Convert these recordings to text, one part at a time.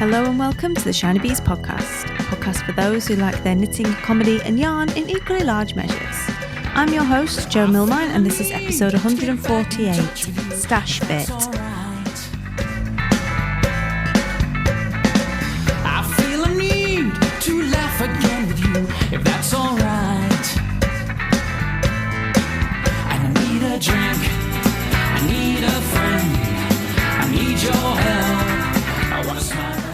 Hello and welcome to the Shiny Bees podcast, a podcast for those who like their knitting, comedy and yarn in equally large measures. I'm your host, Jo Milmine, and this is episode 148, Stash Fit. I feel a need to laugh again with you, if that's alright. I need a drink, I need a friend, I need your help, I want to smile again.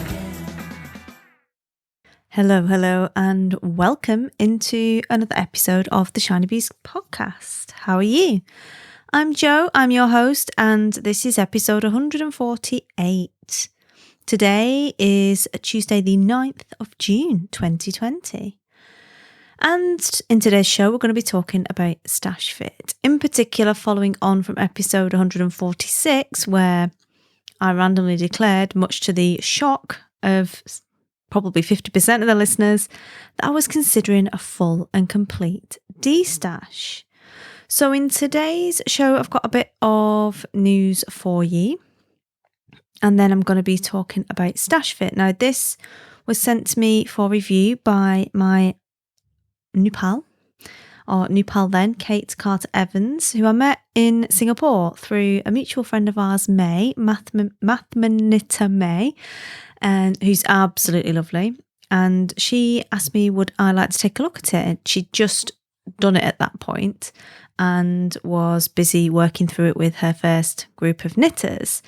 Hello, and welcome into another episode of the Shiny Bees podcast. How are you? I'm Jo, I'm your host, and this is episode 148. Today is Tuesday, the 9th of June, 2020. And in today's show, we're going to be talking about Stash Fit, in particular following on from episode 146, where I randomly declared, much to the shock of probably 50% of the listeners, that I was considering a full and complete destash. So in today's show, I've got a bit of news for you. And then I'm going to be talking about Stash Fit. Now, this was sent to me for review by my new pal then, Kate Carter Evans, who I met in Singapore through a mutual friend of ours, May, Mathmanita May, and who's absolutely lovely. And she asked me, would I like to take a look at it? And she'd just done it at that point and was busy working through it with her first group of knitters.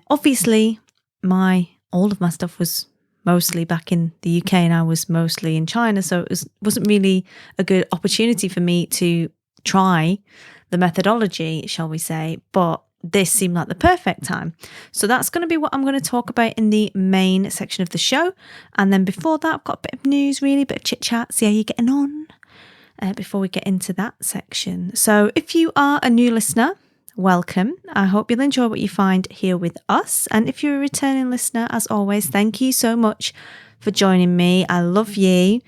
Obviously, all of my stuff was mostly back in the UK and I was mostly in China, so it wasn't really a good opportunity for me to try the methodology, shall we say, but this seemed like the perfect time. So that's going to be what I'm going to talk about in the main section of the show. And then before that, I've got a bit of news, really, a bit of chit chat, see how you're getting on before we get into that section. So if you are a new listener, welcome. I hope you'll enjoy what you find here with us. And if you're a returning listener, as always, thank you so much for joining me. I love you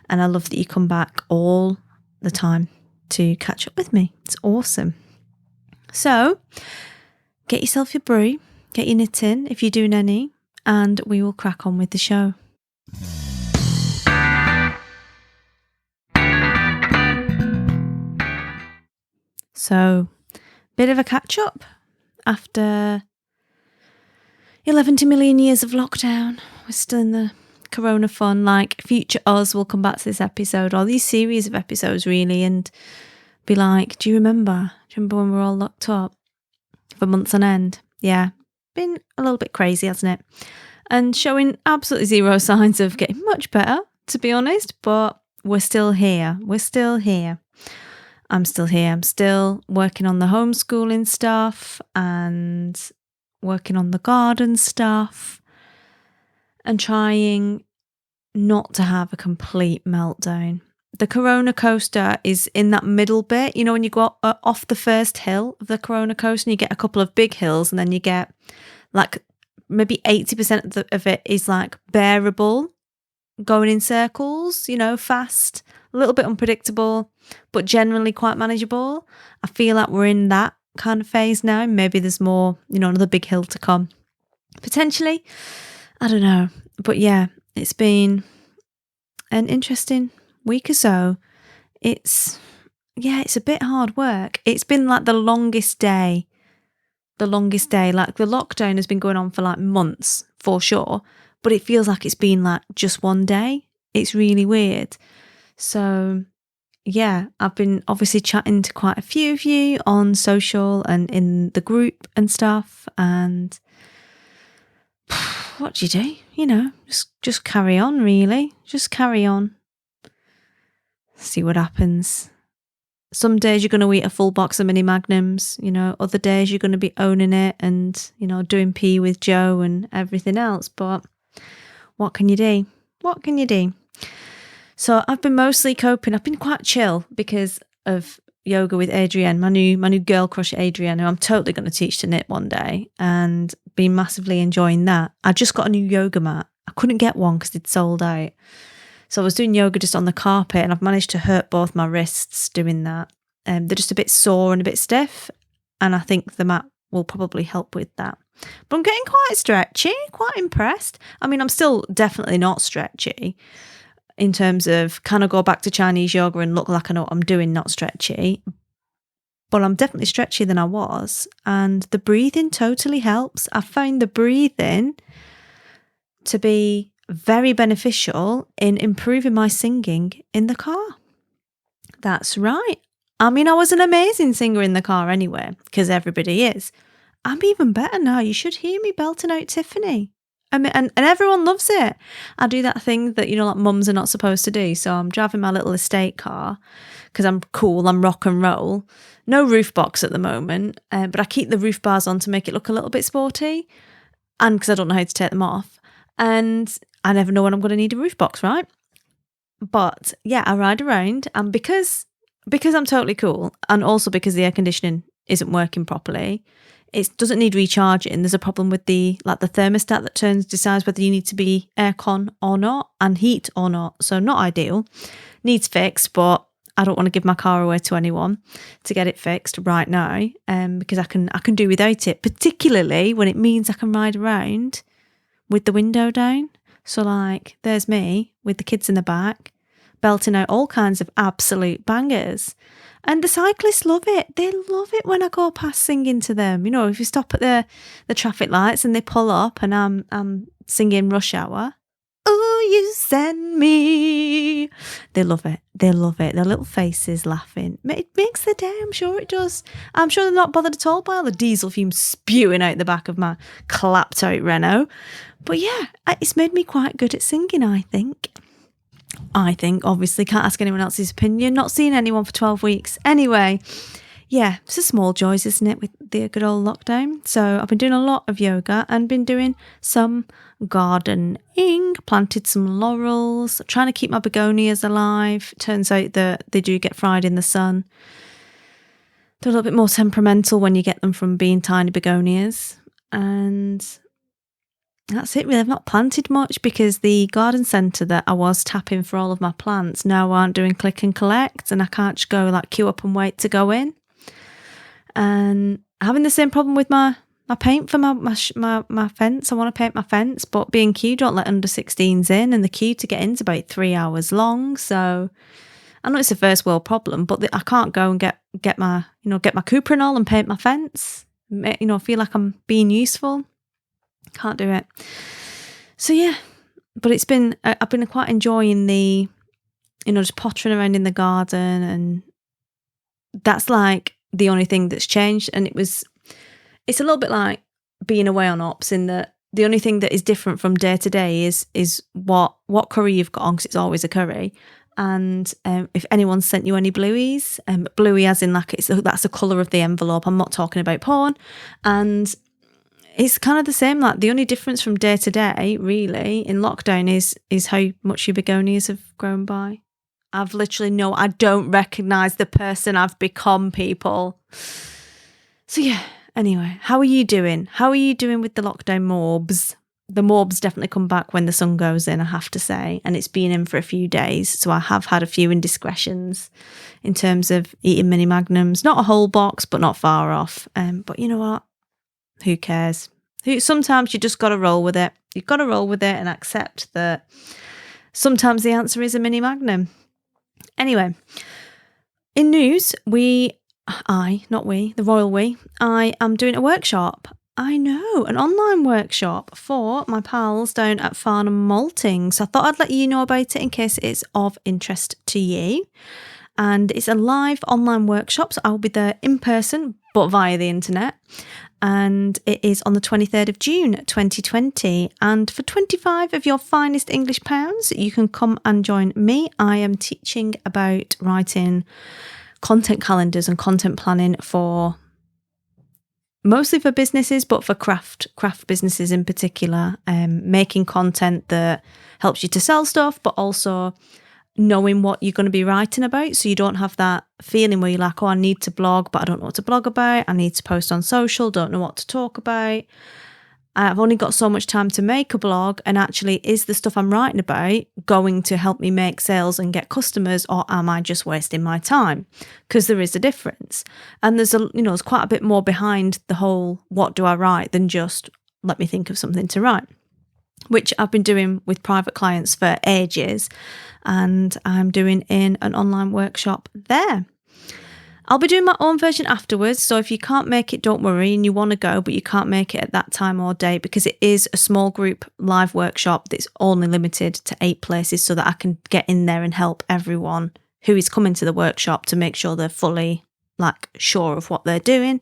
and I love that you come back all the time to catch up with me. It's awesome. So get yourself your brew, get your knitting if you're doing any, and we will crack on with the show. So, bit of a catch up after 11 million years of lockdown. We're still in the corona fun, like future us will come back to this episode or these series of episodes really and be like, do you remember when we were all locked up for months on end? Yeah, been a little bit crazy, hasn't it? And showing absolutely zero signs of getting much better, to be honest, but we're still here. I'm still here. I'm still working on the homeschooling stuff and working on the garden stuff and trying not to have a complete meltdown. The Corona coaster is in that middle bit, you know, when you go off the first hill of the Corona coaster and you get a couple of big hills and then you get like maybe 80% of it is like bearable, going in circles, you know, fast, a little bit unpredictable, but generally quite manageable. I feel like we're in that kind of phase now. Maybe there's more, you know, another big hill to come. Potentially. I don't know. But yeah, it's been an interesting week or so. It's a bit hard work. It's been like the longest day. Like the lockdown has been going on for like months for sure, but it feels like it's been like just one day. It's really weird. So yeah, I've been obviously chatting to quite a few of you on social and in the group and stuff. And what do you do? You know, just carry on, really. Just carry on. See what happens. Some days you're going to eat a full box of mini magnums, you know, other days you're going to be owning it and, you know, doing pee with Jo and everything else. But what can you do? So I've been mostly coping. I've been quite chill because of yoga with Adrienne, my new girl crush Adrienne, who I'm totally going to teach to knit one day, and been massively enjoying that. I just got a new yoga mat. I couldn't get one because they'd sold out. So I was doing yoga just on the carpet and I've managed to hurt both my wrists doing that. They're just a bit sore and a bit stiff. And I think the mat will probably help with that. But I'm getting quite stretchy, quite impressed. I mean, I'm still definitely not stretchy in terms of can I go back to Chinese yoga and look like I know what I'm doing, not stretchy. But I'm definitely stretchier than I was. And the breathing totally helps. I found the breathing to be very beneficial in improving my singing in the car. That's right. I mean, I was an amazing singer in the car anyway, because everybody is. I'm even better now. You should hear me belting out Tiffany. I mean, and everyone loves it. I do that thing that, like mums are not supposed to do. So I'm driving my little estate car because I'm cool, I'm rock and roll. No roof box at the moment, but I keep the roof bars on to make it look a little bit sporty. And because I don't know how to take them off. And I never know when I'm going to need a roof box, right? But yeah, I ride around, and because I'm totally cool, and also because the air conditioning isn't working properly, it doesn't need recharging. There's a problem with the thermostat that decides whether you need to be aircon or not and heat or not. So not ideal. Needs fixed, but I don't want to give my car away to anyone to get it fixed right now, because I can do without it, particularly when it means I can ride around with the window down. So like, there's me with the kids in the back, belting out all kinds of absolute bangers. And the cyclists love it. They love it when I go past singing to them. If you stop at the traffic lights and they pull up and I'm singing Rush Hour. Oh, you send me. They love it. They love it. Their little faces laughing. It makes the day. I'm sure it does. I'm sure they're not bothered at all by all the diesel fumes spewing out the back of my clapped out Renault. But yeah, it's made me quite good at singing, I think. Obviously, can't ask anyone else's opinion. Not seen anyone for 12 weeks. Anyway, yeah, it's a small joys, isn't it, with the good old lockdown? So I've been doing a lot of yoga and been doing some gardening, planted some laurels, trying to keep my begonias alive. Turns out that they do get fried in the sun. They're a little bit more temperamental when you get them from being tiny begonias. And that's it really. I've not planted much because the garden centre that I was tapping for all of my plants now aren't doing click and collect, and I can't just go queue up and wait to go in. And having the same problem with my paint for my fence. I want to paint my fence, but B&Q don't let under 16s in, and the queue to get in is about 3 hours long. So I know it's a first world problem, but I can't go and get my Cuprinol and paint my fence. Feel like I'm being useful. Can't do it. So yeah, but I've been quite enjoying the, just pottering around in the garden, and that's like the only thing that's changed. And it's a little bit like being away on ops in that the only thing that is different from day to day is what curry you've got on, because it's always a curry. And if anyone's sent you any blueies, bluey as in that's the colour of the envelope. I'm not talking about porn. And it's kind of the same. Like the only difference from day to day, really, in lockdown is how much your begonias have grown by. I've literally I don't recognise the person I've become, people. So yeah, anyway, how are you doing? How are you doing with the lockdown morbs? The morbs definitely come back when the sun goes in, I have to say, and it's been in for a few days. So I have had a few indiscretions in terms of eating mini magnums. Not a whole box, but not far off. But you know what? Who cares? Sometimes you just got to roll with it. You've got to roll with it and accept that sometimes the answer is a mini magnum. Anyway, in news, the royal we, I am doing a workshop. I know, an online workshop for my pals down at Farnham Malting. So I thought I'd let you know about it in case it's of interest to you. And it's a live online workshop, so I'll be there in person, but via the internet. And it is on the 23rd of June 2020. And for 25 of your finest English pounds, you can come and join me. I am teaching about writing content calendars and content planning for mostly for businesses, but for craft businesses in particular. Making content that helps you to sell stuff, but also knowing what you're going to be writing about, so you don't have that feeling where you're like, oh, I need to blog, but I don't know what to blog about. I need to post on social, don't know what to talk about. I've only got so much time to make a blog, and actually is the stuff I'm writing about going to help me make sales and get customers, or am I just wasting my time? Because there is a difference. And there's there's quite a bit more behind the whole what do I write than just let me think of something to write, which I've been doing with private clients for ages, and I'm doing in an online workshop there. I'll be doing my own version afterwards, so if you can't make it, don't worry, and you want to go, but you can't make it at that time or date, because it is a small group live workshop that's only limited to 8 places, so that I can get in there and help everyone who is coming to the workshop to make sure they're fully sure of what they're doing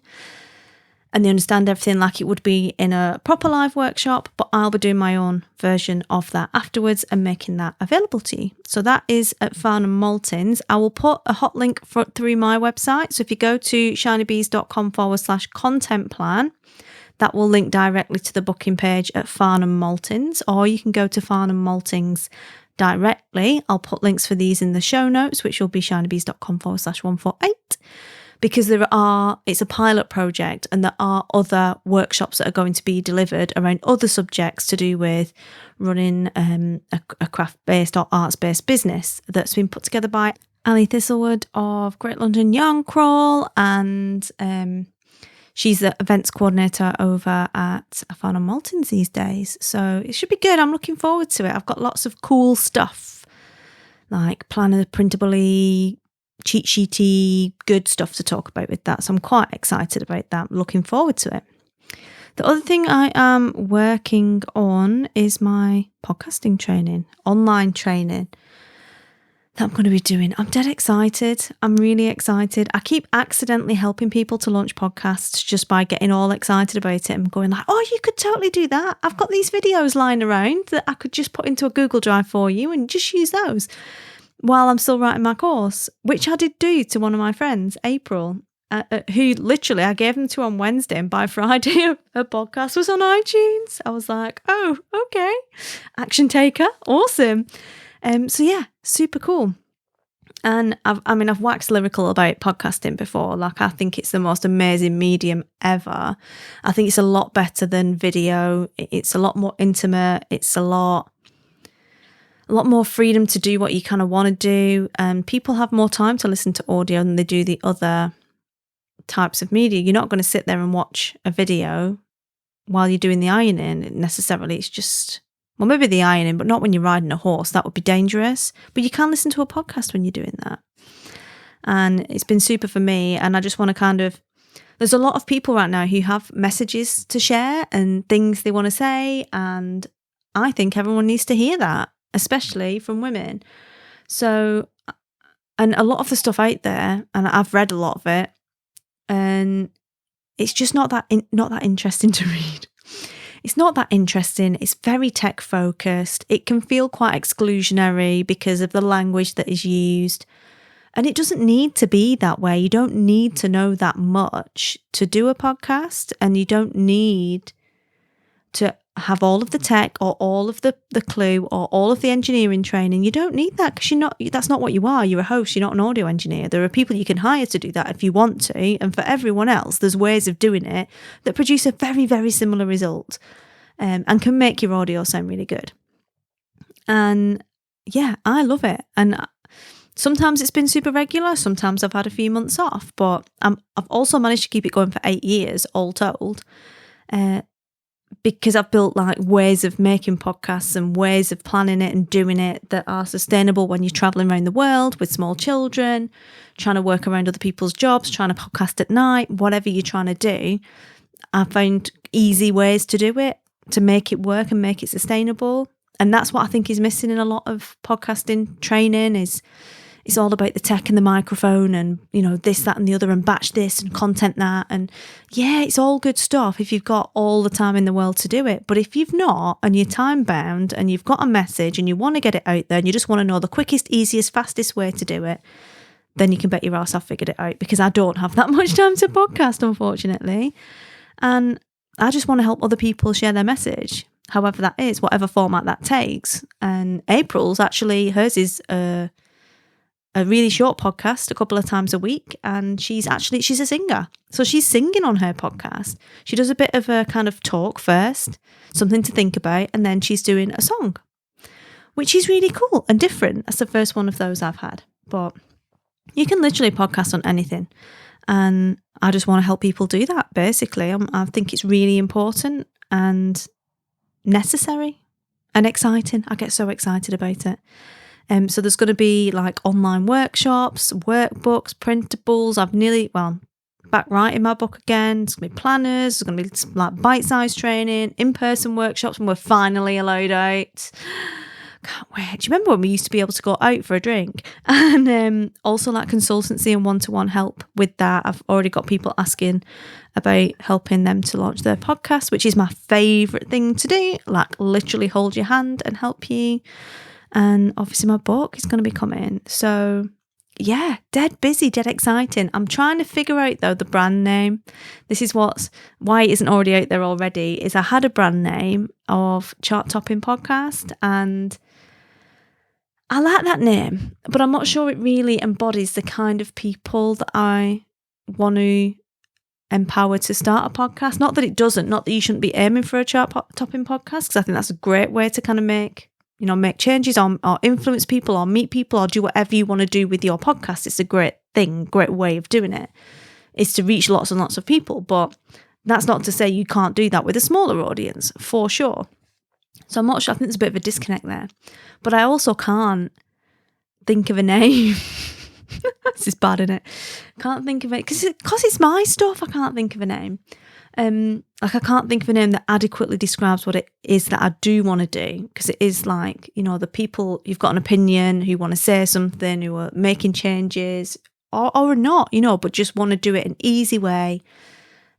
and they understand everything like it would be in a proper live workshop. But I'll be doing my own version of that afterwards and making that available to you. So that is at Farnham Maltings. I will put a hot link through my website. So if you go to shinybees.com/content plan, that will link directly to the booking page at Farnham Maltings, or you can go to Farnham Maltings directly. I'll put links for these in the show notes, which will be shinybees.com/148. Because it's a pilot project, and there are other workshops that are going to be delivered around other subjects to do with running a craft-based or arts-based business that's been put together by Ali Thistlewood of Great London Yarn Crawl, and she's the events coordinator over at Farnham Maltings these days. So it should be good. I'm looking forward to it. I've got lots of cool stuff like planner printably, cheat sheety, good stuff to talk about with that. So I'm quite excited about that. I'm looking forward to it. The other thing I am working on is my podcasting training, online training that I'm going to be doing. I'm dead excited. I'm really excited. I keep accidentally helping people to launch podcasts just by getting all excited about it and going like, oh, you could totally do that. I've got these videos lying around that I could just put into a Google Drive for you and just use those while I'm still writing my course, which I did do to one of my friends, April, who literally I gave them to on Wednesday, and by Friday her podcast was on iTunes. I was like, oh, okay, action taker, awesome. So yeah, super cool. And I've waxed lyrical about podcasting before. I think it's the most amazing medium ever. I think it's a lot better than video. It's a lot more intimate. It's a lot more freedom to do what you kind of want to do. And people have more time to listen to audio than they do the other types of media. You're not going to sit there and watch a video while you're doing the ironing necessarily. It's just, well, maybe the ironing, but not when you're riding a horse. That would be dangerous. But you can listen to a podcast when you're doing that. And it's been super for me. And I just want to there's a lot of people right now who have messages to share and things they want to say. And I think everyone needs to hear that, especially from women. So, and a lot of the stuff out there, and I've read a lot of it, and it's just not that interesting to read. It's not that interesting. It's very tech focused. It can feel quite exclusionary because of the language that is used. And it doesn't need to be that way. You don't need to know that much to do a podcast, and you don't need to have all of the tech or all of the clue or all of the engineering training. You don't need that, because that's not what you are. You're a host. You're not an audio engineer. There are people you can hire to do that if you want to. And for everyone else, there's ways of doing it that produce a very, very similar result, and can make your audio sound really good. And yeah, I love it. And sometimes it's been super regular. Sometimes I've had a few months off, but I've also managed to keep it going for 8 years, all told. Because I've built ways of making podcasts and ways of planning it and doing it that are sustainable when you're traveling around the world with small children, trying to work around other people's jobs, trying to podcast at night, whatever you're trying to do. I found easy ways to do it, to make it work and make it sustainable. And that's what I think is missing in a lot of podcasting training is it's all about the tech and the microphone and, this, that and the other, and batch this and content that. And yeah, it's all good stuff if you've got all the time in the world to do it. But if you've not, and you're time bound and you've got a message and you want to get it out there and you just want to know the quickest, easiest, fastest way to do it, then you can bet your ass I've figured it out, because I don't have that much time to podcast, unfortunately. And I just want to help other people share their message, however that is, whatever format that takes. And April's actually, hers is a really short podcast a couple of times a week, and she's a singer. So she's singing on her podcast. She does a bit of a kind of talk first, something to think about, and then she's doing a song, which is really cool and different. That's the first one of those I've had. But you can literally podcast on anything. And I just want to help people do that, basically. I think it's really important and necessary and exciting. I get so excited about it. So there's going to be like online workshops, workbooks, printables. Back writing my book again. There's going to be planners. There's going to be like bite-sized training, in-person workshops, and we're finally allowed out. Can't wait. Do you remember when we used to be able to go out for a drink? And also like consultancy and one-to-one help with that. I've already got people asking about helping them to launch their podcast, which is my favourite thing to do. Like literally hold your hand and help you. And obviously my book is going to be coming. So yeah, dead busy, dead exciting. I'm trying to figure out though the brand name. This is why it isn't already out there already, is I had a brand name of Chart Topping Podcast, and I like that name, but I'm not sure it really embodies the kind of people that I want to empower to start a podcast. Not that it doesn't, not that you shouldn't be aiming for a chart topping podcast, because I think that's a great way to kind of make changes or influence people or meet people or do whatever you want to do with your podcast. It's a great thing, great way of doing it, is to reach lots and lots of people. But that's not to say you can't do that with a smaller audience, for sure. So I'm not sure. I think there's a bit of a disconnect there. But I also can't think of a name. This is bad, isn't it? Can't think of it. Because it's my stuff, I can't think of a name. I can't think of a name that adequately describes what it is that I do want to do. Because it is like, the people who've got an opinion, who want to say something, who are making changes, or not, but just want to do it an easy way,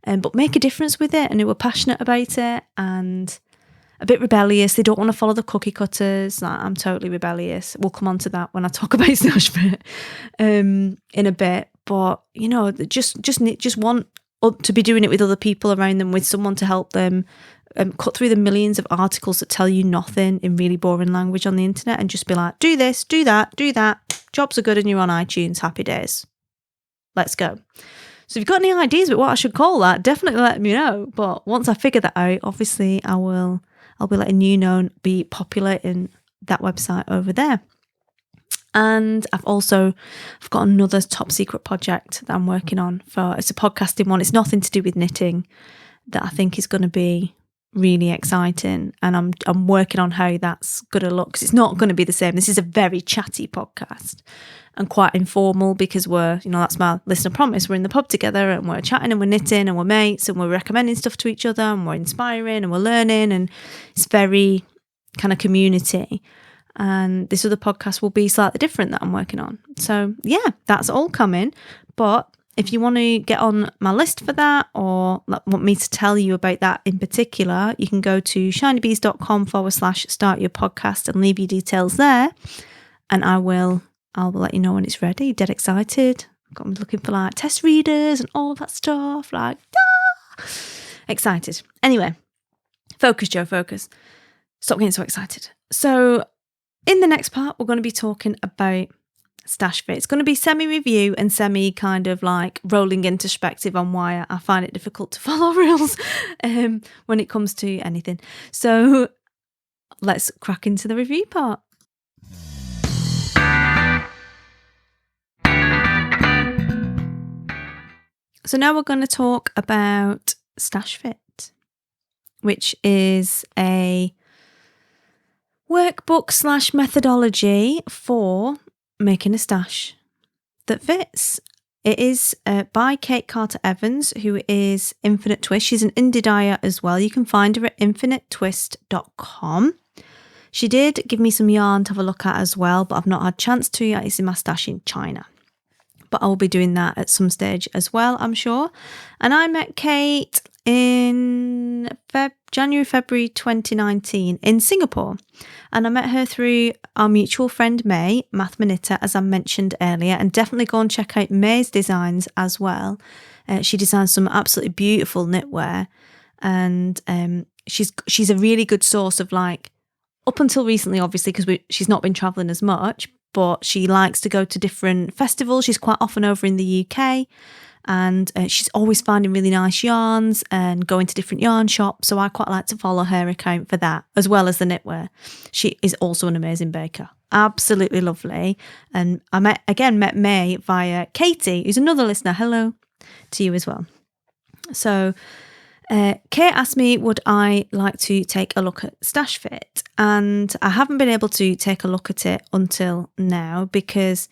but make a difference with it, and who are passionate about it, and a bit rebellious. They don't want to follow the cookie cutters. Like, I'm totally rebellious. We'll come on to that when I talk about Stash Fit in a bit. But, just want to be doing it with other people around them, with someone to help them cut through the millions of articles that tell you nothing in really boring language on the internet, and just be like, do this, do that, do that. Jobs are good and you're on iTunes. Happy days. Let's go. So if you've got any ideas about what I should call that, definitely let me know. But once I figure that out, obviously I'll be letting you know and be populating that website over there. And I've got another top secret project that I'm working on it's a podcasting one. It's nothing to do with knitting, that I think is going to be really exciting. And I'm working on how that's going to look, because it's not going to be the same. This is a very chatty podcast and quite informal, because that's my listener promise. We're in the pub together and we're chatting and we're knitting and we're mates and we're recommending stuff to each other and we're inspiring and we're learning, and it's very kind of community. And this other podcast will be slightly different that I'm working on. So yeah, that's all coming. But if you want to get on my list for that, or want me to tell you about that in particular, you can go to shinybees.com/start your podcast and leave your details there. And I'll let you know when it's ready. Dead excited. Got me looking for like test readers and all that stuff. Like, excited. Anyway, focus, Joe, focus. Stop getting so excited. So in the next part, we're going to be talking about Stash Fit. It's going to be semi-review and semi kind of like rolling introspective on why I find it difficult to follow rules when it comes to anything. So let's crack into the review part. So now we're going to talk about Stash Fit, which is a workbook / methodology for making a stash that fits. It is by Kate Carter Evans, who is Infinite Twist. She's an indie dyer as well. You can find her at infiniteTwist.com. She did give me some yarn to have a look at as well, but I've not had a chance to yet. It's in my stash in China. But I'll be doing that at some stage as well, I'm sure. And I met Kate in February 2019 in Singapore. And I met her through our mutual friend May, Mathmanita, as I mentioned earlier. And definitely go and check out May's designs as well. She designs some absolutely beautiful knitwear. And she's a really good source of, like, up until recently, obviously, because she's not been travelling as much, but she likes to go to different festivals. She's quite often over in the UK, and she's always finding really nice yarns and going to different yarn shops. So I quite like to follow her account for that, as well as the knitwear. She is also an amazing baker. Absolutely lovely. And I met May via Katie, who's another listener. Hello to you as well. So Kate asked me, would I like to take a look at Stash Fit? And I haven't been able to take a look at it until now because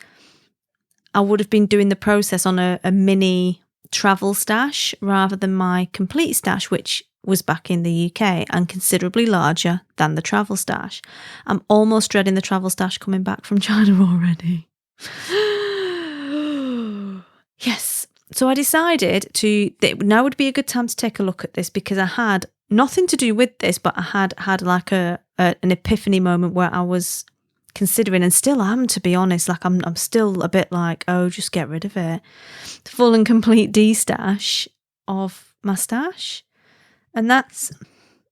I would have been doing the process on a mini travel stash rather than my complete stash, which was back in the UK and considerably larger than the travel stash. I'm almost dreading the travel stash coming back from China already. Yes. So I decided that now would be a good time to take a look at this because I had nothing to do with this, but I had like an epiphany moment where I was considering, and still am, to be honest. Like I'm still a bit like, oh, just get rid of it. The full and complete de-stash of my stash. And that's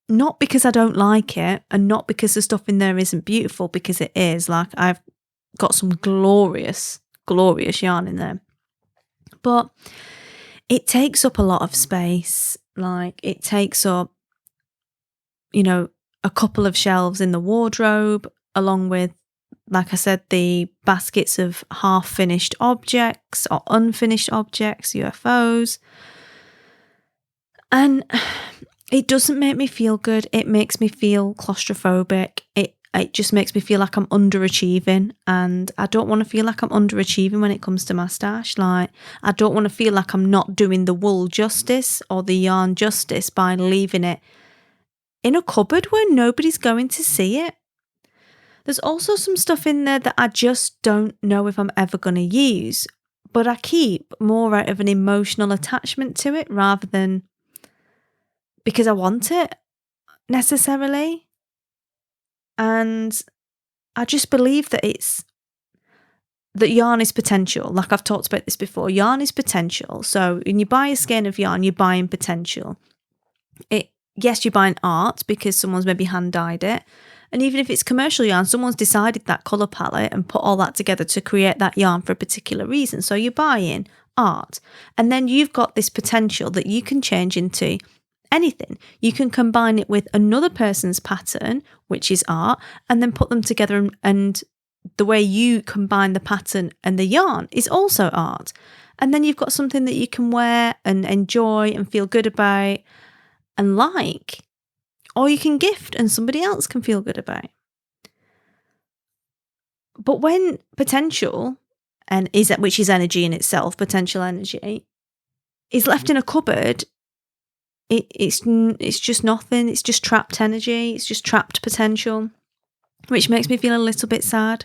not because I don't like it and not because the stuff in there isn't beautiful, because it is. Like I've got some glorious, glorious yarn in there. But it takes up a lot of space. Like it takes up, a couple of shelves in the wardrobe, along with, like I said, the baskets of half-finished objects or unfinished objects, UFOs. And it doesn't make me feel good. It makes me feel claustrophobic. It just makes me feel like I'm underachieving, and I don't want to feel like I'm underachieving when it comes to my stash. Like, I don't want to feel like I'm not doing the wool justice or the yarn justice by leaving it in a cupboard where nobody's going to see it. There's also some stuff in there that I just don't know if I'm ever going to use, but I keep more out of an emotional attachment to it rather than because I want it necessarily. And I just believe that yarn is potential. Like I've talked about this before, yarn is potential. So when you buy a skein of yarn, you're buying potential. Yes, you're buying art because someone's maybe hand dyed it. And even if it's commercial yarn, someone's decided that colour palette and put all that together to create that yarn for a particular reason. So you're buying art. And then you've got this potential that you can change into anything. You can combine it with another person's pattern, which is art, and then put them together, and the way you combine the pattern and the yarn is also art. And then you've got something that you can wear and enjoy and feel good about and like, or you can gift and somebody else can feel good about. But when potential, which is energy in itself, potential energy, is left in a cupboard, it's just nothing. It's just trapped energy. It's just trapped potential, which makes me feel a little bit sad.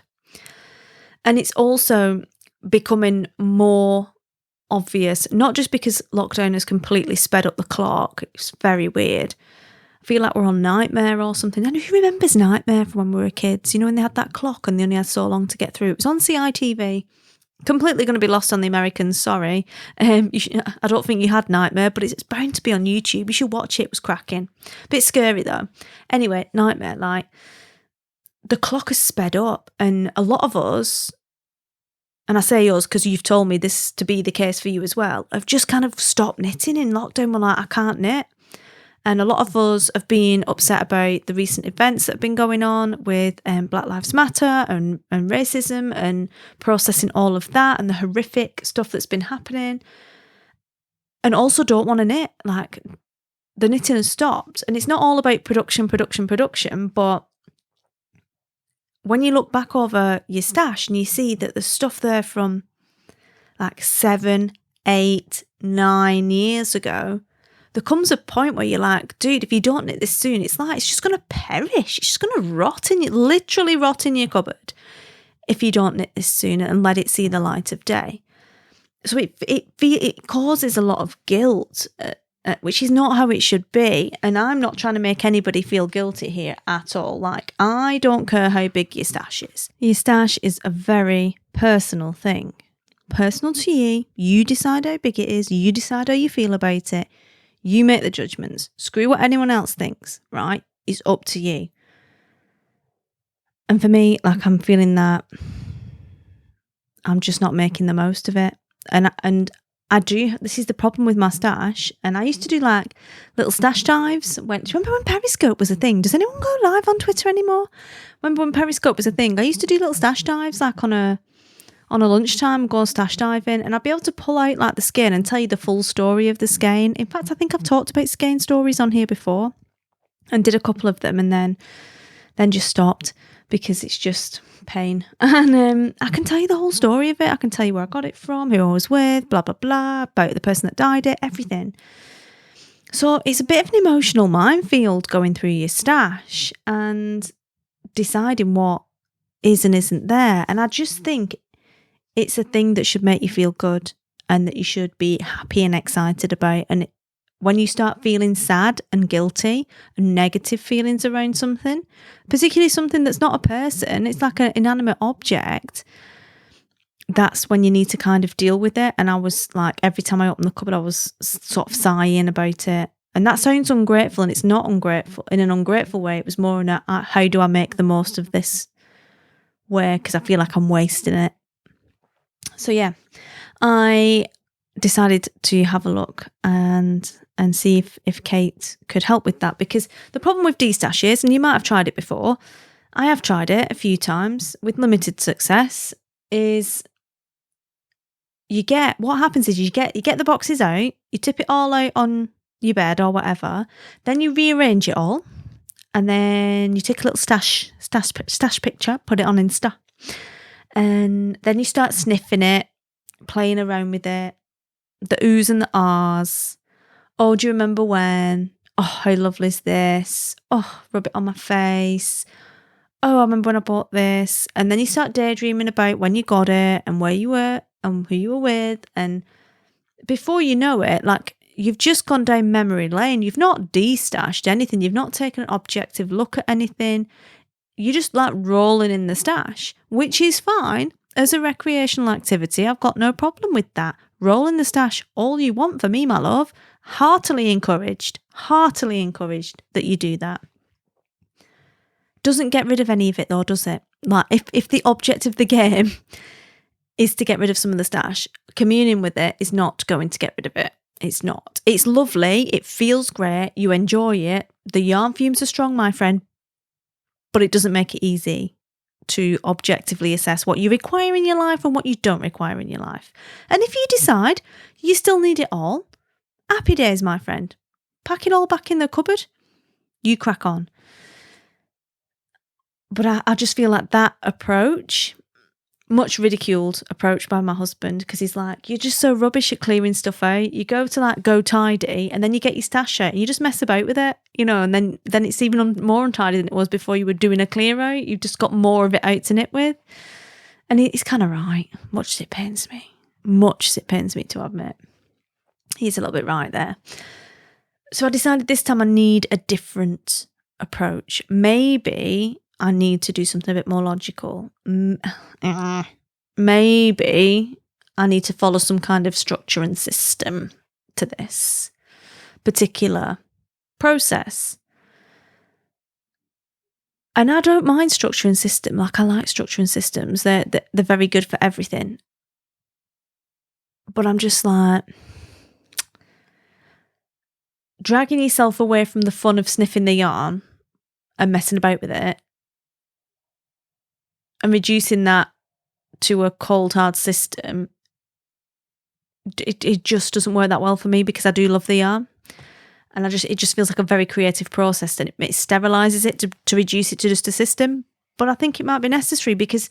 And it's also becoming more obvious, not just because lockdown has completely sped up the clock. It's very weird. I feel like we're on Nightmare or something. And who remembers Nightmare from when we were kids? When they had that clock and they only had so long to get through. It was on CITV. Completely going to be lost on the Americans, sorry. I don't think you had Nightmare, but it's bound to be on YouTube. You should watch it. It was cracking. Bit scary though. Anyway, Nightmare, like, the clock has sped up, and a lot of us, and I say us because you've told me this to be the case for you as well, have just kind of stopped knitting in lockdown. We're like, I can't knit. And a lot of us have been upset about the recent events that have been going on with Black Lives Matter and racism and processing all of that and the horrific stuff that's been happening. And also don't want to knit. Like, the knitting has stopped. And it's not all about production, but when you look back over your stash and you see that there's stuff there from like 7, 8, 9 years ago, there comes a point where you're like, dude, if you don't knit this soon, it's just going to perish. It's just going to literally rot in your cupboard if you don't knit this soon and let it see the light of day. So it causes a lot of guilt, which is not how it should be. And I'm not trying to make anybody feel guilty here at all. Like, I don't care how big your stash is. Your stash is a very personal thing. Personal to you. You decide how big it is. You decide how you feel about it. You make the judgments. Screw what anyone else thinks, right? It's up to you. And for me, like, I'm feeling that I'm just not making the most of it. And I do, this is the problem with my stash. And I used to do like little stash dives. Do you remember when Periscope was a thing? Does anyone go live on Twitter anymore? Remember when Periscope was a thing? I used to do little stash dives like on a lunchtime, go stash diving, and I'd be able to pull out like the skein and tell you the full story of the skein. In fact, I think I've talked about skein stories on here before and did a couple of them, and then just stopped because it's just pain. And I can tell you the whole story of it. I can tell you where I got it from, who I was with, blah, blah, blah, about the person that died it, everything. So it's a bit of an emotional minefield going through your stash and deciding what is and isn't there. And I just think it's a thing that should make you feel good and that you should be happy and excited about. And when you start feeling sad and guilty and negative feelings around something, particularly something that's not a person, it's like an inanimate object, that's when you need to kind of deal with it. And I was like, every time I opened the cupboard, I was sort of sighing about it. And that sounds ungrateful, and it's not ungrateful in an ungrateful way. It was more in a, how do I make the most of this way? Because I feel like I'm wasting it. So yeah, I decided to have a look and see if Kate could help with that, because the problem with D-Stash is, and you might have tried it before, I have tried it a few times with limited success, is what happens is you get the boxes out, you tip it all out on your bed or whatever, then you rearrange it all, and then you take a little stash picture, put it on Insta, and then you start sniffing it, playing around with it, the oohs and the ahs. Oh, do you remember when? Oh, how lovely is this? Oh, rub it on my face. Oh, I remember when I bought this. And then you start daydreaming about when you got it and where you were and who you were with. And before you know it, like, you've just gone down memory lane. You've not de-stashed anything. You've not taken an objective look at anything. You're just like rolling in the stash, which is fine as a recreational activity. I've got no problem with that. Roll in the stash all you want for me, my love. Heartily encouraged that you do that. Doesn't get rid of any of it though, does it? Like, if the object of the game is to get rid of some of the stash, communing with it is not going to get rid of it. It's not. It's lovely. It feels great. You enjoy it. The yarn fumes are strong, my friend, but it doesn't make it easy to objectively assess what you require in your life and what you don't require in your life. And if you decide you still need it all, happy days, my friend. Pack it all back in the cupboard. You crack on. But I just feel like that approach, much ridiculed approach by my husband, because he's like, you're just so rubbish at clearing stuff out. You go to like Go Tidy and then you get your stash out and you just mess about with it, you know, and then it's even more untidy than it was before you were doing a clear out. You've just got more of it out to knit with. And he's kind of right. Much as it pains me to admit. He's a little bit right there. So I decided this time I need a different approach. Maybe I need to do something a bit more logical. Maybe I need to follow some kind of structure and system to this particular process. And I don't mind structure and system. Like, I like structure and systems. They're very good for everything. But I'm just like, dragging yourself away from the fun of sniffing the yarn and messing about with it and reducing that to a cold, hard system, it just doesn't work that well for me, because I do love the yarn. And it just feels like a very creative process, and it sterilises it to reduce it to just a system. But I think it might be necessary, because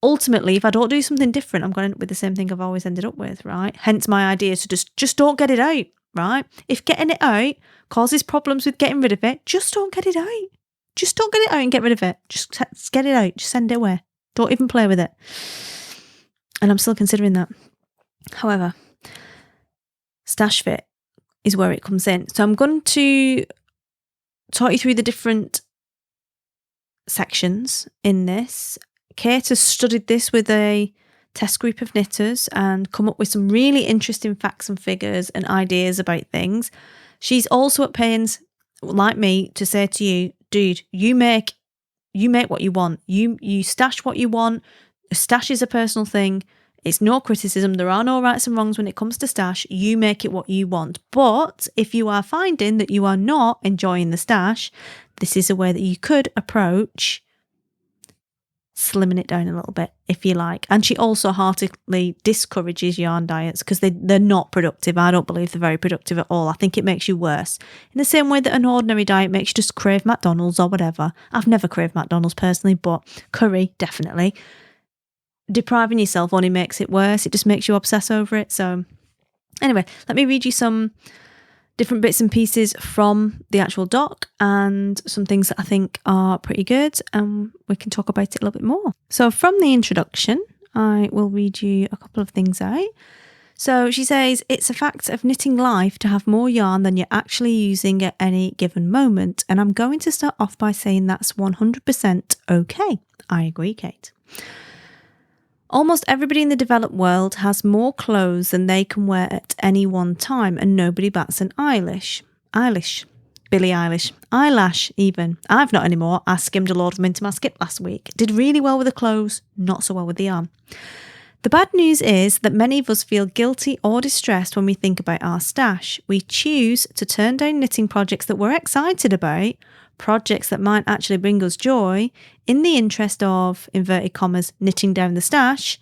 ultimately, if I don't do something different, I'm going to end up with the same thing I've always ended up with, right? Hence my idea to just don't get it out, right? If getting it out causes problems with getting rid of it, just don't get it out. Just don't get it out and get rid of it. Just get it out. Just send it away. Don't even play with it. And I'm still considering that. However, Stash Fit is where it comes in. So I'm going to talk you through the different sections in this. Kate has studied this with a test group of knitters and come up with some really interesting facts and figures and ideas about things. She's also at pains, like me, to say to you, dude, you make what you want. You stash what you want. A stash is a personal thing. It's no criticism. There are no rights and wrongs when it comes to stash. You make it what you want. But if you are finding that you are not enjoying the stash, this is a way that you could approach slimming it down a little bit, if you like. And she also heartily discourages yarn diets because they're not productive. I don't believe they're very productive at all. I think it makes you worse. In the same way that an ordinary diet makes you just crave McDonald's or whatever. I've never craved McDonald's personally, but curry, definitely. Depriving yourself only makes it worse. It just makes you obsess over it. So anyway, let me read you some different bits and pieces from the actual doc and some things that I think are pretty good, and we can talk about it a little bit more. So from the introduction, I will read you a couple of things out. So she says, it's a fact of knitting life to have more yarn than you're actually using at any given moment. And I'm going to start off by saying that's 100% okay. I agree, Kate. Almost everybody in the developed world has more clothes than they can wear at any one time, and nobody bats an eyelash. Billie Eilish. Eyelash, even. I've not anymore. I skimmed a load of them into my skip last week. Did really well with the clothes, not so well with the yarn. The bad news is that many of us feel guilty or distressed when we think about our stash. We choose to turn down knitting projects that we're excited about, projects that might actually bring us joy, in the interest of, inverted commas, knitting down the stash,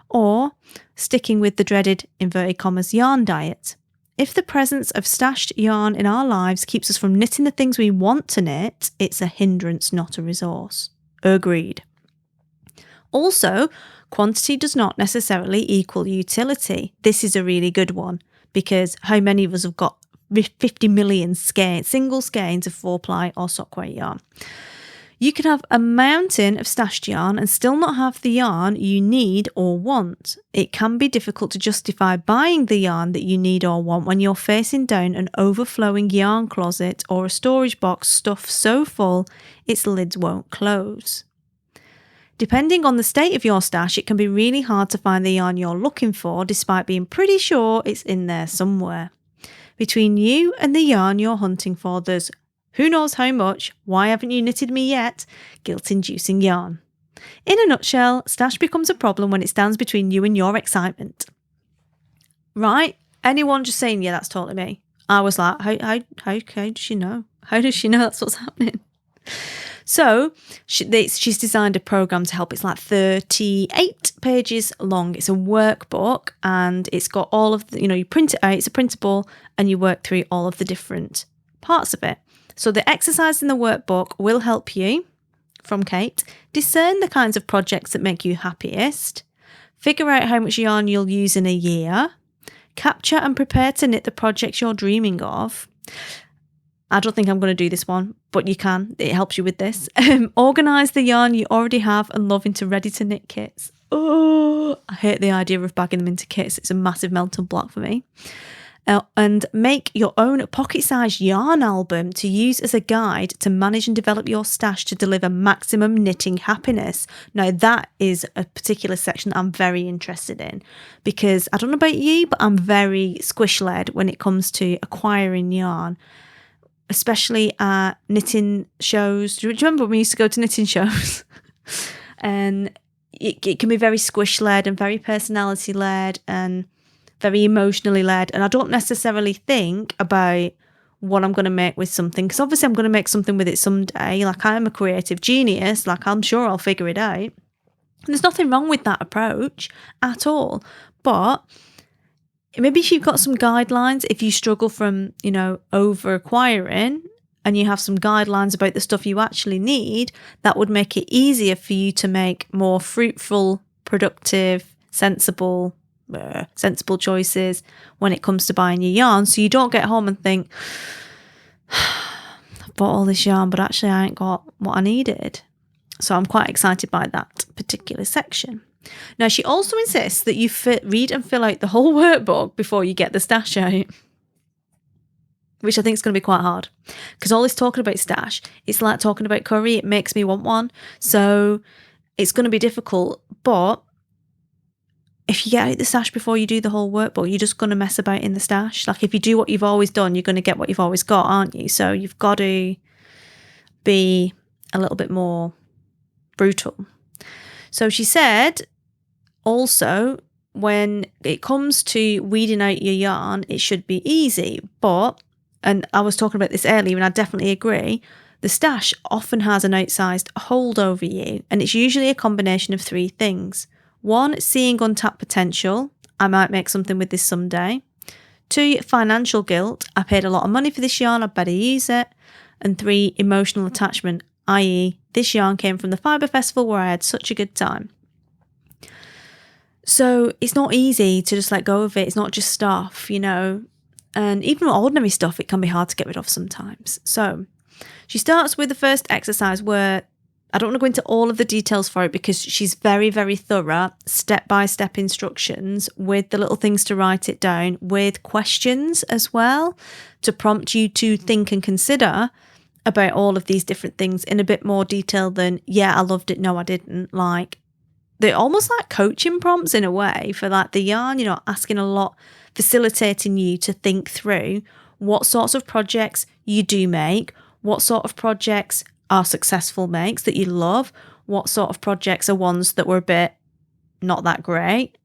or sticking with the dreaded, inverted commas, yarn diet. If the presence of stashed yarn in our lives keeps us from knitting the things we want to knit, it's a hindrance, not a resource. Agreed. Also, quantity does not necessarily equal utility. This is a really good one, because how many of us have got 50 million single skeins of 4-ply or sock weight yarn? You can have a mountain of stashed yarn and still not have the yarn you need or want. It can be difficult to justify buying the yarn that you need or want when you're facing down an overflowing yarn closet or a storage box stuffed so full its lids won't close. Depending on the state of your stash, it can be really hard to find the yarn you're looking for, despite being pretty sure it's in there somewhere. Between you and the yarn you're hunting for, there's who knows how much, why haven't you knitted me yet, guilt-inducing yarn. In a nutshell, stash becomes a problem when it stands between you and your excitement. Right? Anyone just saying, yeah, that's totally me. I was like, how does she know? How does she know that's what's happening? So she's designed a program to help. It's like 38 pages long. It's a workbook, and it's got all of the, you print it out, it's a printable, and you work through all of the different parts of it. So the exercise in the workbook will help you, from Kate, discern the kinds of projects that make you happiest, figure out how much yarn you'll use in a year, capture and prepare to knit the projects you're dreaming of. I don't think I'm going to do this one, but you can. It helps you with this. Organise the yarn you already have and love into ready-to-knit kits. Oh, I hate the idea of bagging them into kits. It's a massive mental block for me. And make your own pocket-sized yarn album to use as a guide to manage and develop your stash to deliver maximum knitting happiness. Now, that is a particular section I'm very interested in, because I don't know about you, but I'm very squish-led when it comes to acquiring yarn, especially at knitting shows. Do you remember when we used to go to knitting shows? And it can be very squish-led and very personality-led and very emotionally led, and I don't necessarily think about what I'm going to make with something, because obviously I'm going to make something with it someday. Like, I am a creative genius, like I'm sure I'll figure it out, and there's nothing wrong with that approach at all. But maybe if you've got some guidelines, if you struggle from over acquiring, and you have some guidelines about the stuff you actually need, that would make it easier for you to make more fruitful, productive, sensible choices when it comes to buying your yarn, so you don't get home and think, I've bought all this yarn, but actually I ain't got what I needed. So I'm quite excited by that particular section. Now, she also insists that you read and fill out the whole workbook before you get the stash out, which I think is going to be quite hard, because all this talking about stash, it's like talking about curry. It makes me want one, so it's going to be difficult. But if you get out the stash before you do the whole workbook, you're just going to mess about in the stash. Like, if you do what you've always done, you're going to get what you've always got, aren't you? So you've got to be a little bit more brutal. So she said Also, when it comes to weeding out your yarn, it should be easy. But, and I was talking about this earlier and I definitely agree, the stash often has an outsized hold over you, and it's usually a combination of three things. 1, seeing untapped potential. I might make something with this someday. 2, financial guilt. I paid a lot of money for this yarn, I better use it. And 3, emotional attachment, i.e. this yarn came from the Fibre Festival where I had such a good time. So it's not easy to just let go of it. It's not just stuff, you know. And even ordinary stuff, it can be hard to get rid of sometimes. So she starts with the first exercise where I don't want to go into all of the details for it because she's very, very thorough, step-by-step instructions with the little things to write it down, with questions as well to prompt you to think and consider about all of these different things in a bit more detail than, yeah, I loved it, no, I didn't. Like, they're almost like coaching prompts in a way for like the yarn, you know, asking a lot, facilitating you to think through what sorts of projects you do make, what sort of projects are successful makes that you love, what sort of projects are ones that were a bit not that great.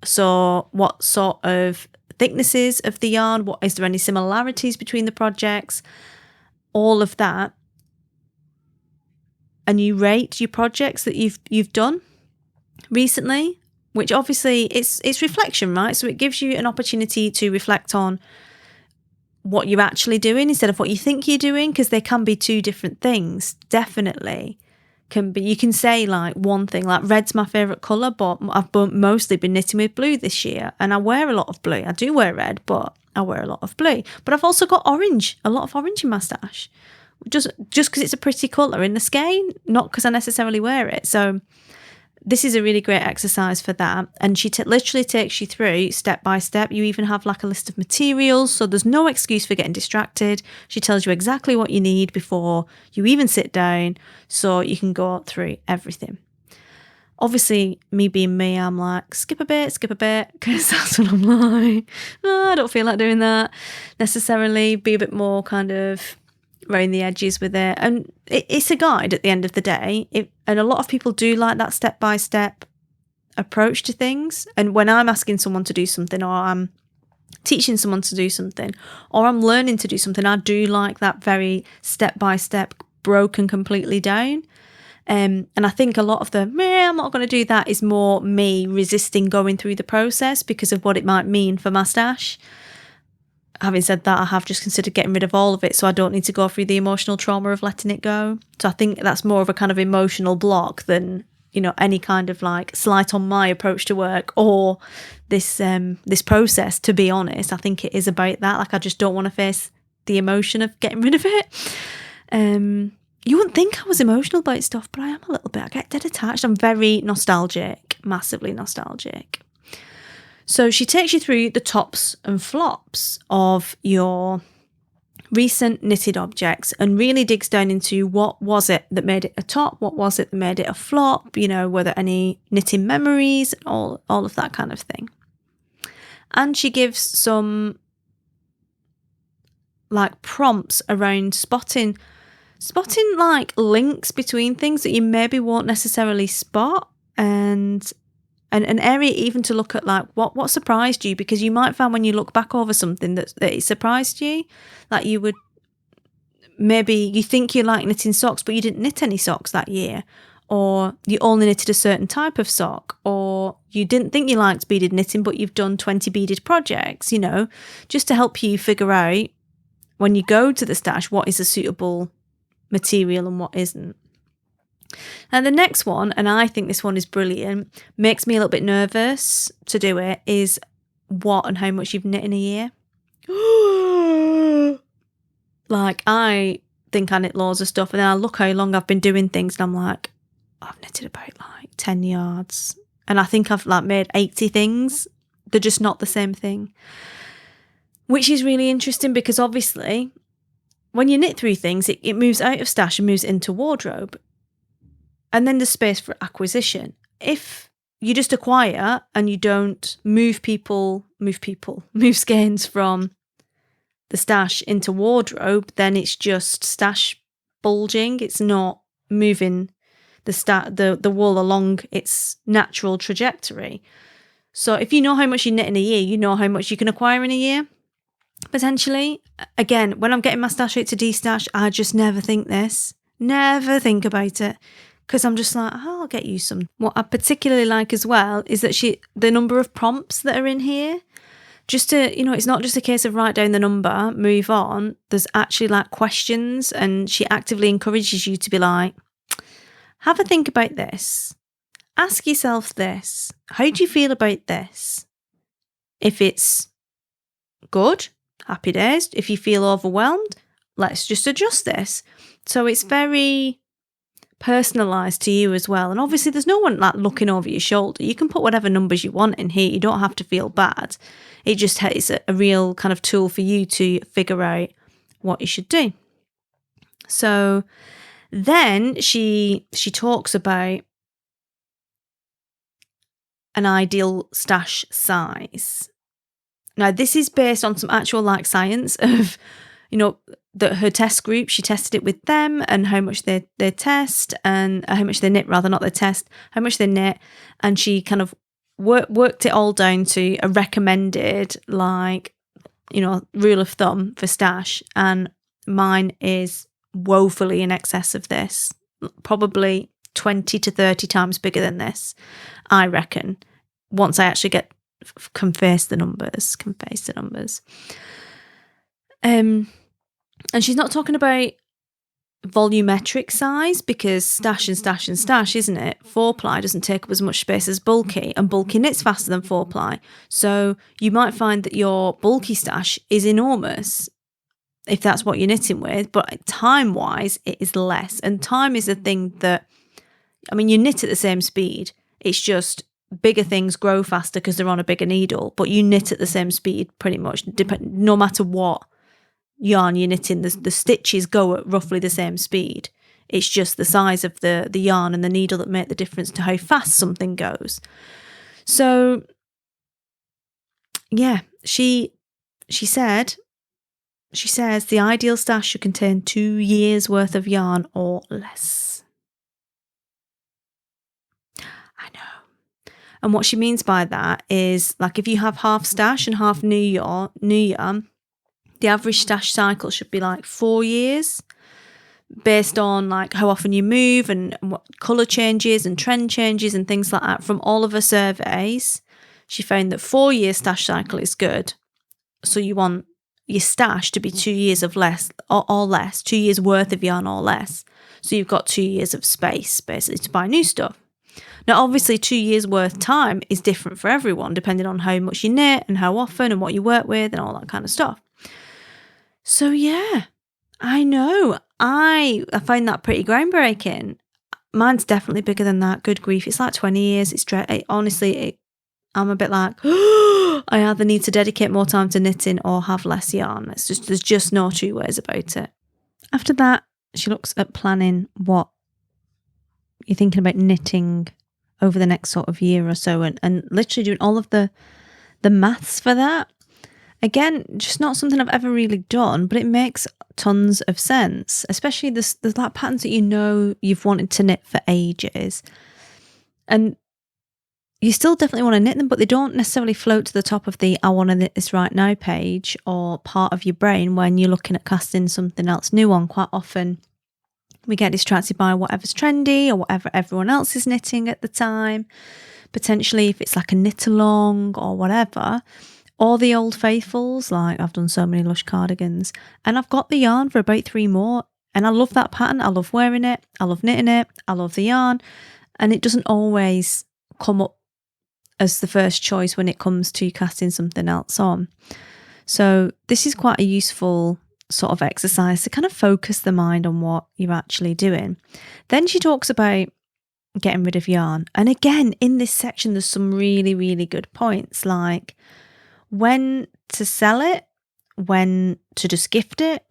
So what sort of thicknesses of the yarn, what is there any similarities between the projects, all of that. And you rate your projects that you've done recently, which obviously it's reflection, right? So it gives you an opportunity to reflect on what you're actually doing instead of what you think you're doing, because they can be two different things. Definitely can be. You can say like one thing, like red's my favourite colour, but I've mostly been knitting with blue this year, and I wear a lot of blue. I do wear red, but I wear a lot of blue. But I've also got orange, a lot of orange in my stash, just because it's a pretty colour in the skein, not because I necessarily wear it. So this is a really great exercise for that. And she literally takes you through step by step. You even have like a list of materials, so there's no excuse for getting distracted. She tells you exactly what you need before you even sit down, so you can go through everything. Obviously, me being me, I'm like, skip a bit, because that's what I'm like. I don't feel like doing that necessarily. Be a bit more kind of around the edges with it. And it's a guide at the end of the day. And a lot of people do like that step-by-step approach to things. And when I'm asking someone to do something, or I'm teaching someone to do something, or I'm learning to do something, I do like that very step-by-step, broken completely down. And I think a lot of the, I'm not going to do that, is more me resisting going through the process because of what it might mean for my stash. Having said that, I have just considered getting rid of all of it, so I don't need to go through the emotional trauma of letting it go. So I think that's more of a kind of emotional block than, you know, any kind of like slight on my approach to work or this process, to be honest. I think it is about that. Like, I just don't want to face the emotion of getting rid of it. You wouldn't think I was emotional about stuff, but I am a little bit. I get dead attached. I'm very nostalgic, massively nostalgic. So she takes you through the tops and flops of your recent knitted objects and really digs down into what was it that made it a top, what was it that made it a flop, you know, were there any knitting memories, all of that kind of thing. And she gives some like prompts around spotting like links between things that you maybe won't necessarily spot, and an area even to look at like what surprised you, because you might find when you look back over something that it surprised you, like you would maybe you think you like knitting socks but you didn't knit any socks that year, or you only knitted a certain type of sock, or you didn't think you liked beaded knitting but you've done 20 beaded projects, you know, just to help you figure out when you go to the stash what is a suitable material and what isn't. And the next one, and I think this one is brilliant, makes me a little bit nervous to do it, is what and how much you've knit in a year. Like, I think I knit loads of stuff, and then I look how long I've been doing things, and I'm like, I've knitted about like 10 yards, and I think I've like made 80 things. They're just not the same thing, which is really interesting, because obviously when you knit through things, it moves out of stash and moves into wardrobe. And then there's space for acquisition. If you just acquire and you don't move skeins from the stash into wardrobe, then it's just stash bulging. It's not moving. the wool along its natural trajectory. So if you know how much you knit in a year, you know how much you can acquire in a year, potentially. Again, when I'm getting my stash rate to destash, I just never think about it, because I'm just like, oh, I'll get you some. What I particularly like as well is that the number of prompts that are in here, just to, it's not just a case of write down the number, move on. There's actually like questions, and she actively encourages you to be like, have a think about this. Ask yourself this. How do you feel about this? If it's good, happy days. If you feel overwhelmed, let's just adjust this. So it's very personalised to you as well. And obviously there's no one like looking over your shoulder. You can put whatever numbers you want in here. You don't have to feel bad. It just is a real kind of tool for you to figure out what you should do. So then she talks about an ideal stash size. Now, this is based on some actual like science of, that her test group, she tested it with them and how much they test and how much they knit, rather, not their test, how much they knit. And she kind of worked it all down to a recommended, like, rule of thumb for stash. And mine is woefully in excess of this, probably 20 to 30 times bigger than this, I reckon, once I actually get confess the numbers. And she's not talking about volumetric size, because stash, isn't it? 4-ply doesn't take up as much space as bulky, and bulky knits faster than 4-ply. So you might find that your bulky stash is enormous if that's what you're knitting with, but time-wise, it is less. And time is a thing that, you knit at the same speed. It's just bigger things grow faster because they're on a bigger needle, but you knit at the same speed pretty much, no matter what yarn you're knitting. The stitches go at roughly the same speed. It's just the size of the yarn and the needle that make the difference to how fast something goes. So, yeah, she says the ideal stash should contain 2 years worth of yarn or less. I know. And what she means by that is, like, if you have half stash and half new yarn, the average stash cycle should be like 4 years, based on like how often you move and what colour changes and trend changes and things like that. From all of her surveys, she found that 4 year stash cycle is good. So you want your stash to be 2 years of less or less, 2 years worth of yarn or less. So you've got 2 years of space basically to buy new stuff. Now, obviously, 2 years worth time is different for everyone, depending on how much you knit and how often and what you work with and all that kind of stuff. So yeah, I know. I find that pretty groundbreaking. Mine's definitely bigger than that. Good grief. It's like 20 years. I'm a bit like, I either need to dedicate more time to knitting or have less yarn. There's just no two ways about it. After that, she looks at planning what you're thinking about knitting over the next sort of year or so, and literally doing all of the maths for that. Again, just not something I've ever really done, but it makes tons of sense, especially there's like patterns that you've wanted to knit for ages. And you still definitely want to knit them, but they don't necessarily float to the top of the I want to knit this right now page or part of your brain when you're looking at casting something else new on. Quite often we get distracted by whatever's trendy or whatever everyone else is knitting at the time. Potentially if it's like a knit along or whatever. Or the old faithfuls, like I've done so many Lush cardigans and I've got the yarn for about 3 more and I love that pattern. I love wearing it. I love knitting it. I love the yarn. And it doesn't always come up as the first choice when it comes to casting something else on. So this is quite a useful sort of exercise to kind of focus the mind on what you're actually doing. Then she talks about getting rid of yarn. And again, in this section, there's some really, really good points, like when to sell it, when to just gift it,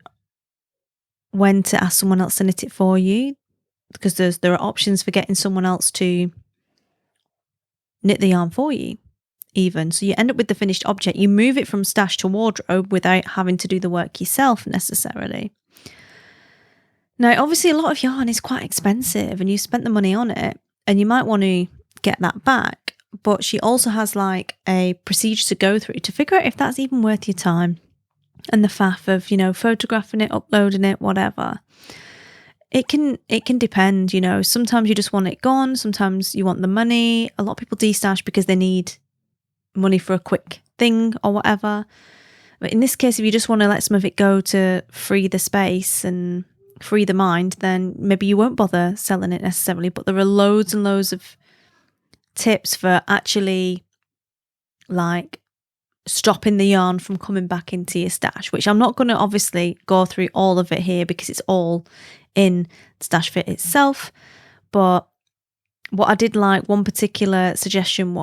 when to ask someone else to knit it for you, because there are options for getting someone else to knit the yarn for you even. So you end up with the finished object. You move it from stash to wardrobe without having to do the work yourself necessarily. Now, obviously, a lot of yarn is quite expensive and you spent the money on it and you might want to get that back. But she also has like a procedure to go through to figure out if that's even worth your time and the faff of, photographing it, uploading it, whatever. It can depend, sometimes you just want it gone. Sometimes you want the money. A lot of people destash because they need money for a quick thing or whatever. But in this case, if you just want to let some of it go to free the space and free the mind, then maybe you won't bother selling it necessarily. But there are loads and loads of tips for actually like stopping the yarn from coming back into your stash, which I'm not going to obviously go through all of it here because it's all in Stash Fit itself. But what I did like, one particular suggestion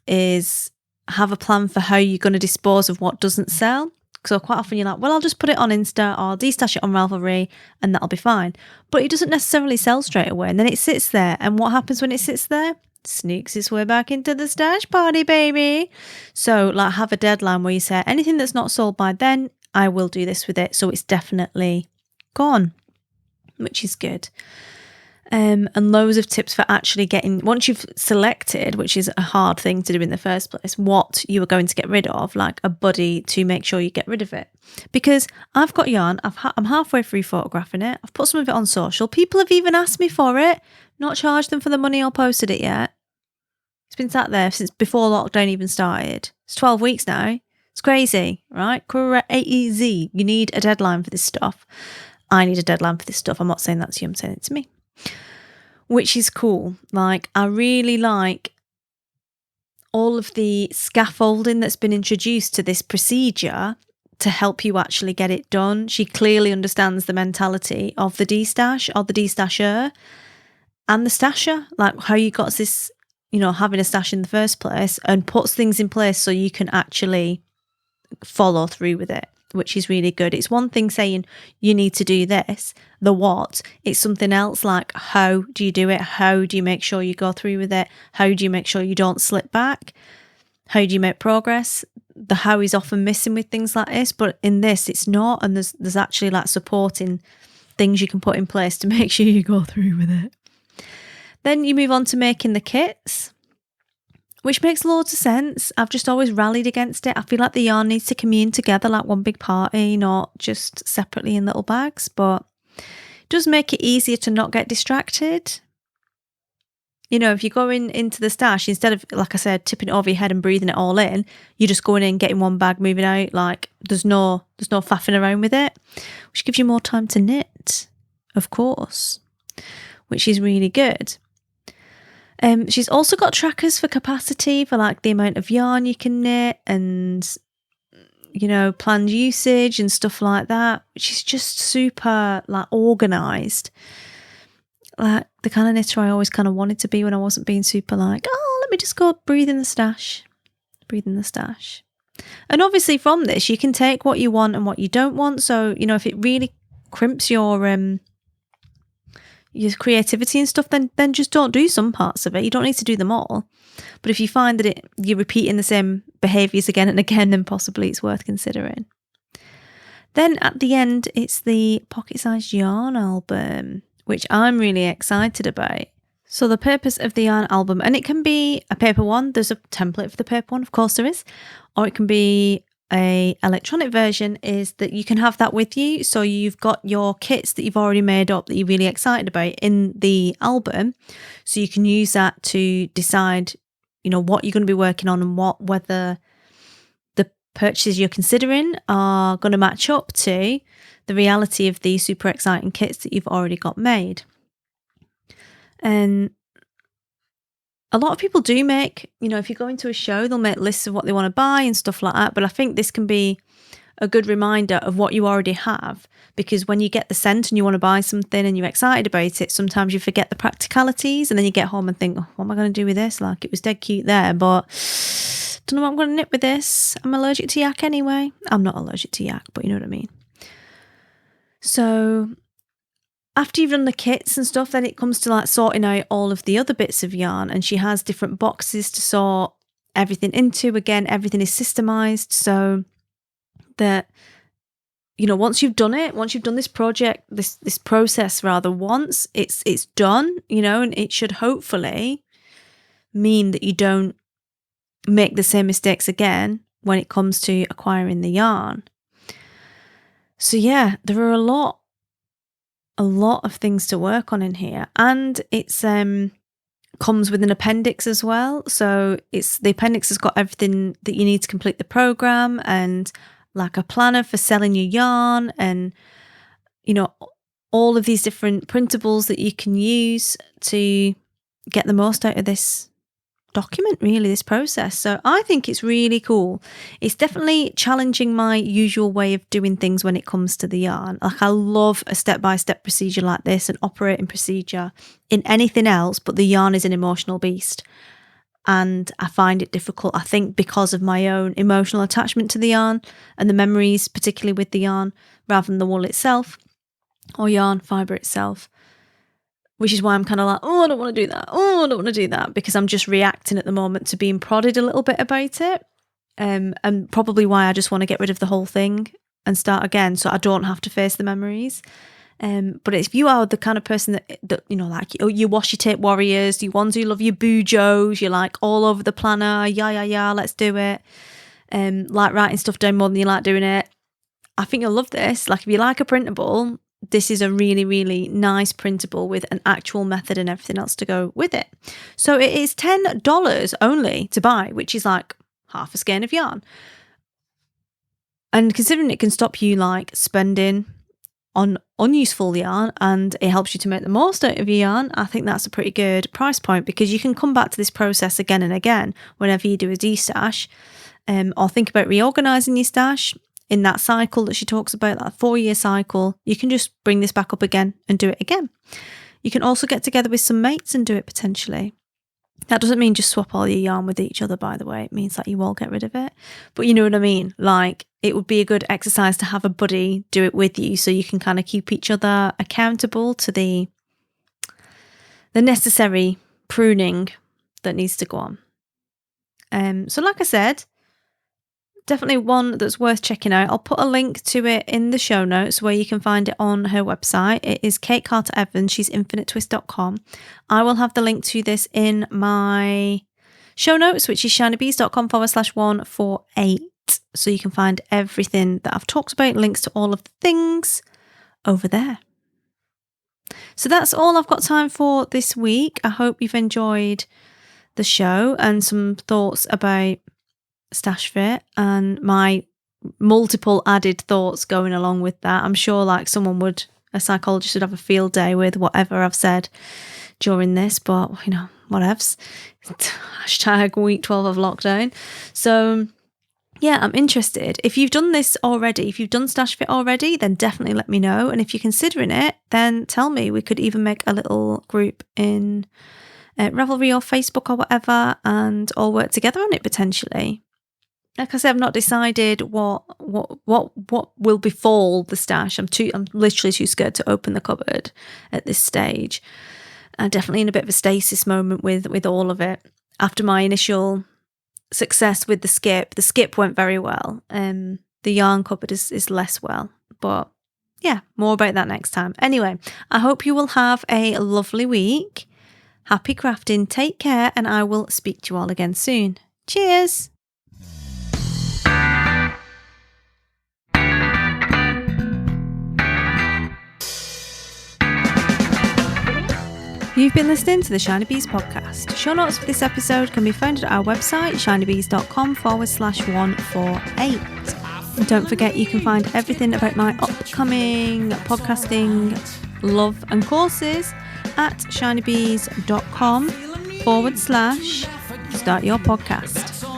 is have a plan for how you're going to dispose of what doesn't sell. So quite often you're like, well, I'll just put it on Insta or I'll destash it on Ravelry and that'll be fine. But it doesn't necessarily sell straight away and then it sits there. And what happens when it sits there? Sneaks its way back into the stash party, baby. So like have a deadline where you say anything that's not sold by then, I will do this with it. So it's definitely gone, which is good. And loads of tips for actually getting, once you've selected, which is a hard thing to do in the first place, what you are going to get rid of, like a buddy to make sure you get rid of it. Because I've got yarn, I'm halfway through photographing it, I've put some of it on social, people have even asked me for it, not charged them for the money or posted it yet. It's been sat there since before lockdown even started. It's 12 weeks now. It's crazy, right? Crazy. You need a deadline for this stuff. I need a deadline for this stuff. I'm not saying that to you, I'm saying it to me. Which is cool. Like, I really like all of the scaffolding that's been introduced to this procedure to help you actually get it done. She clearly understands the mentality of the destash or the destasher and the stasher, like how you got this, having a stash in the first place, and puts things in place so you can actually follow through with it, which is really good. It's one thing saying you need to do this, the what. It's something else like how do you do it? How do you make sure you go through with it? How do you make sure you don't slip back? How do you make progress? The how is often missing with things like this, but in this it's not, and there's actually like supporting things you can put in place to make sure you go through with it. Then you move on to making the kits, which makes loads of sense. I've just always rallied against it. I feel like the yarn needs to commune together like one big party, not just separately in little bags, but it does make it easier to not get distracted. If you're going into the stash, instead of, like I said, tipping it over your head and breathing it all in, you're just going in, getting one bag, moving out. Like there's no faffing around with it, which gives you more time to knit, of course, which is really good. She's also got trackers for capacity, for like the amount of yarn you can knit and, planned usage and stuff like that, which is just super like organised. Like the kind of knitter I always kind of wanted to be when I wasn't being super like, oh, let me just go breathe in the stash. And obviously from this, you can take what you want and what you don't want. So, if it really crimps your creativity and stuff, then just don't do some parts of it. You don't need to do them all. But if you find that you're repeating the same behaviours again and again, then possibly it's worth considering. Then at the end, it's the pocket-sized yarn album, which I'm really excited about. So the purpose of the yarn album, and it can be a paper one, there's a template for the paper one, of course there is, or it can be a electronic version, is that you can have that with you. So you've got your kits that you've already made up that you're really excited about in the album. So you can use that to decide, what you're going to be working on and whether the purchases you're considering are going to match up to the reality of the super exciting kits that you've already got made. And a lot of people do make, if you go into a show, they'll make lists of what they want to buy and stuff like that. But I think this can be a good reminder of what you already have, because when you get the scent and you want to buy something and you're excited about it, sometimes you forget the practicalities and then you get home and think, oh, what am I going to do with this? Like, it was dead cute there, but don't know what I'm going to knit with this. I'm allergic to yak anyway. I'm not allergic to yak, but you know what I mean. So after you've done the kits and stuff, then it comes to like sorting out all of the other bits of yarn, and she has different boxes to sort everything into. Again, everything is systemized so that once you've done it, once you've done this project, this process rather, once it's done, and it should hopefully mean that you don't make the same mistakes again when it comes to acquiring the yarn. So yeah, there are a lot of things to work on in here, and it's comes with an appendix as well. So the appendix has got everything that you need to complete the program, and like a planner for selling your yarn, and all of these different printables that you can use to get the most out of this document, really, this process. So I think it's really cool. It's definitely challenging my usual way of doing things when it comes to the yarn. Like, I love a step-by-step procedure like this, an operating procedure in anything else, but the yarn is an emotional beast. And I find it difficult, I think, because of my own emotional attachment to the yarn and the memories, particularly with the yarn, rather than the wool itself or yarn fibre itself. Which is why I'm kind of like, I don't want to do that. I don't want to do that, because I'm just reacting at the moment to being prodded a little bit about it. And probably why I just want to get rid of the whole thing and start again, so I don't have to face the memories. But if you are the kind of person that like, you washi tape warriors, you ones who love your Bujos, you're like all over the planner, yeah, let's do it. Like writing stuff down more than you like doing it. I think you'll love this. Like, if you like a printable, this is a really, really nice printable with an actual method and everything else to go with it. So it is $10 only to buy, which is like half a skein of yarn. And considering it can stop you like spending on unuseful yarn, and it helps you to make the most out of your yarn, I think that's a pretty good price point, because you can come back to this process again and again whenever you do a destash, or think about reorganising your stash. In that cycle that she talks about, that 4-year cycle, you can just bring this back up again and do it again. You can also get together with some mates and do it potentially. That doesn't mean just swap all your yarn with each other, by the way. It means that you all get rid of it. But you know what I mean? Like, it would be a good exercise to have a buddy do it with you, so you can kind of keep each other accountable to the necessary pruning that needs to go on. So like I said, definitely one that's worth checking out. I'll put a link to it in the show notes where you can find it on her website. It is Kate Carter Evans. She's infinitewist.com. I will have the link to this in my show notes, which is shinybees.com/148. So you can find everything that I've talked about, links to all of the things over there. So that's all I've got time for this week. I hope you've enjoyed the show and some thoughts about Stash Fit and my multiple added thoughts going along with that. I'm sure like a psychologist would have a field day with whatever I've said during this, but whatevs. Hashtag week 12 of lockdown. So yeah, I'm interested. If you've done this already, if you've done Stash Fit already, then definitely let me know. And if you're considering it, then tell me. We could even make a little group in Ravelry or Facebook or whatever, and all work together on it potentially. Like I said, I've not decided what will befall the stash. I'm literally too scared to open the cupboard at this stage. Definitely in a bit of a stasis moment with all of it. After my initial success with the skip went very well. The yarn cupboard is less well, but yeah, more about that next time. Anyway, I hope you will have a lovely week. Happy crafting, take care, and I will speak to you all again soon. Cheers! You've been listening to the Shiny Bees podcast. Show notes for this episode can be found at our website, shinybees.com/148. And don't forget, you can find everything about my upcoming podcasting love and courses at shinybees.com/start your podcast.